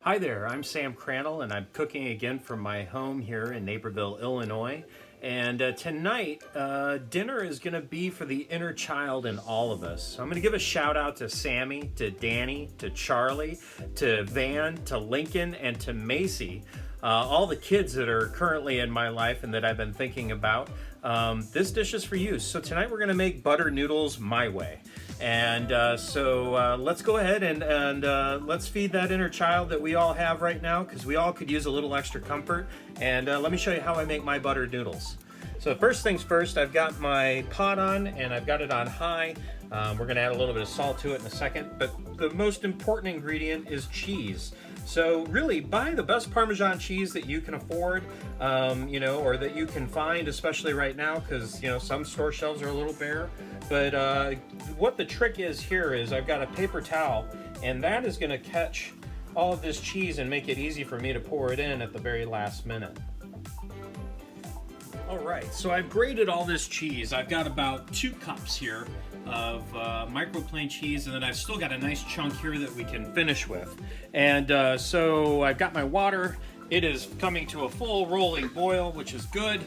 Hi there, I'm Sam Crandall and I'm cooking again from my home here in Naperville, Illinois. And tonight, dinner is going to be for the inner child in all of us. So I'm going to give a shout out to Sammy, to Danny, to Charlie, to Van, to Lincoln, and to Macy. All the kids that are currently in my life and that I've been thinking about. This dish is for you. So tonight we're going to make butter noodles my way. And so let's go ahead and let's feed that inner child that we all have right now, because we all could use a little extra comfort. And let me show you how I make my buttered noodles. So first things first, I've got my pot on and I've got it on high. We're going to add a little bit of salt to it in a second, but the most important ingredient is cheese. So really, buy the best Parmesan cheese that you can afford, or that you can find, especially right now, because some store shelves are a little bare. But what the trick is here is I've got a paper towel, and that is going to catch all of this cheese and make it easy for me to pour it in at the very last minute. All right, so I've grated all this cheese. I've got about 2 cups here of microplane cheese, and then I've still got a nice chunk here that we can finish with. And so I've got my water. It is coming to a full rolling boil, which is good.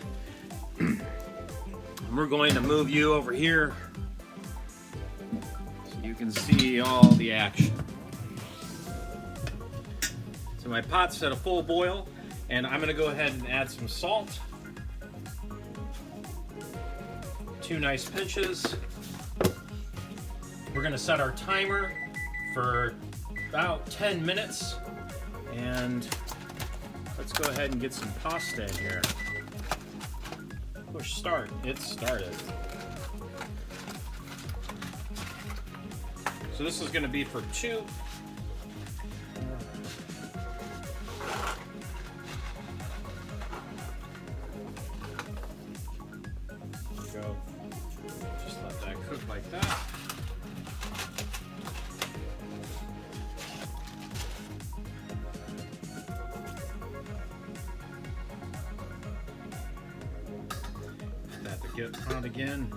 We're going to move you over here so you can see all the action. So my pot's at a full boil, and I'm going to go ahead and add some salt. 2 nice pinches. We're going to set our timer for about 10 minutes, and let's go ahead and get some pasta in here. Push start. It started. So this is going to be for 2. There we go. Just let that cook like that. That to get on again,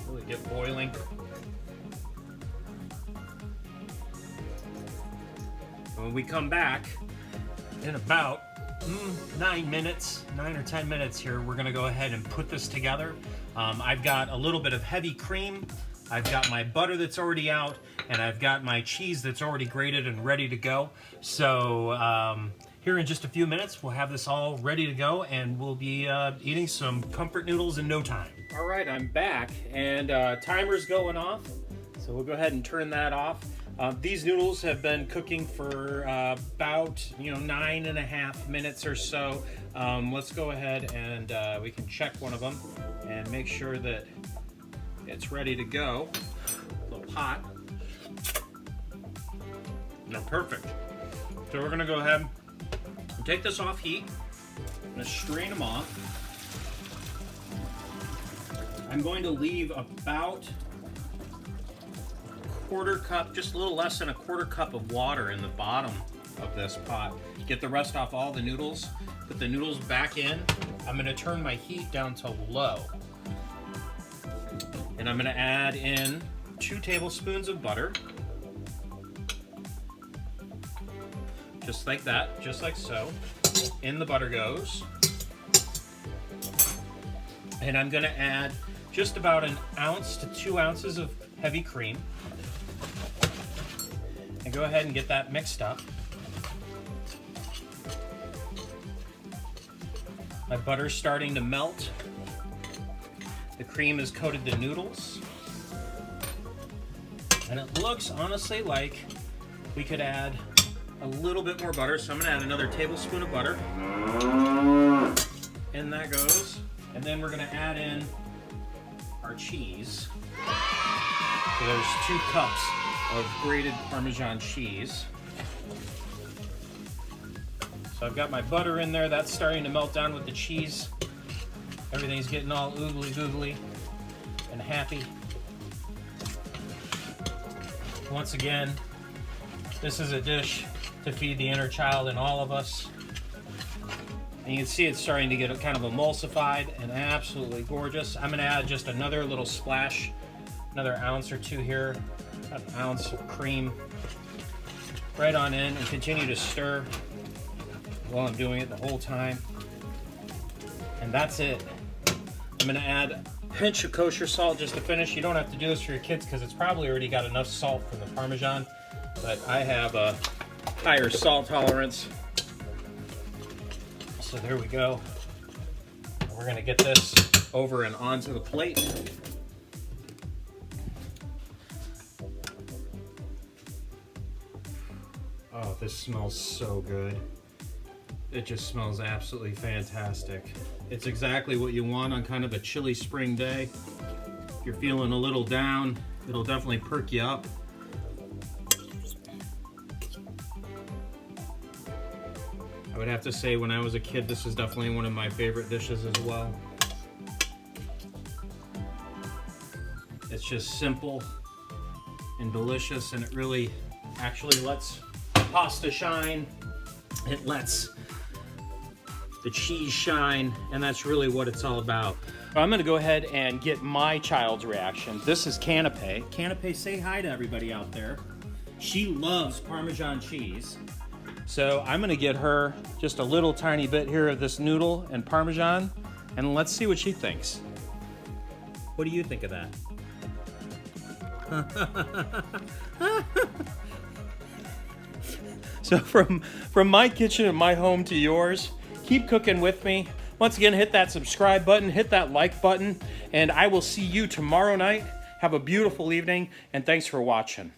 really get boiling. When we come back in about 9 or 10 minutes here, we're gonna go ahead and put this together. I've got a little bit of heavy cream, I've got my butter that's already out, and I've got my cheese that's already grated and ready to go. So here in just a few minutes, we'll have this all ready to go, and we'll be eating some comfort noodles in no time. All right, I'm back, and timer's going off, so we'll go ahead and turn that off. These noodles have been cooking for about 9.5 minutes or so. Let's go ahead and we can check one of them and make sure that it's ready to go. A little hot. No, perfect. So we're gonna go ahead and take this off heat. I'm gonna strain them off. I'm going to leave about quarter cup, just a little less than a quarter cup of water in the bottom of this pot. Get the rest off all the noodles, put the noodles back in. I'm gonna turn my heat down to low. And I'm gonna add in 2 tablespoons of butter. Just like that, just like so. In the butter goes. And I'm gonna add just about 1 ounce to 2 ounces of heavy cream. And go ahead and get that mixed up. My butter's starting to melt. The cream has coated the noodles. And it looks honestly like we could add a little bit more butter. So I'm gonna add another tablespoon of butter. In that goes. And then we're gonna add in our cheese. So there's 2 cups of grated Parmesan cheese. So I've got my butter in there. That's starting to melt down with the cheese. Everything's getting all oogly googly and happy. Once again, this is a dish to feed the inner child in all of us. And you can see it's starting to get kind of emulsified and absolutely gorgeous. I'm gonna add just another little splash, another ounce or 2 here, an ounce of cream. right on in and continue to stir while I'm doing it the whole time. And that's it. I'm gonna add a pinch of kosher salt just to finish. You don't have to do this for your kids because it's probably already got enough salt from the Parmesan, but I have a higher salt tolerance. So there we go. We're gonna get this over and onto the plate. Oh, this smells so good. It just smells absolutely fantastic. It's exactly what you want on kind of a chilly spring day. If you're feeling a little down, it'll definitely perk you up. I would have to say when I was a kid, this is definitely one of my favorite dishes as well. It's just simple and delicious, and it really actually lets pasta shine. It lets the cheese shine, and that's really what it's all about. I'm gonna go ahead and get my child's reaction. This is Canape. Canape, say hi to everybody out there. She loves Parmesan cheese. So I'm gonna get her just a little tiny bit here of this noodle and Parmesan, and let's see what she thinks. What do you think of that? So from my kitchen and my home to yours, keep cooking with me. Once again, hit that subscribe button, hit that like button, and I will see you tomorrow night. Have a beautiful evening, and thanks for watching.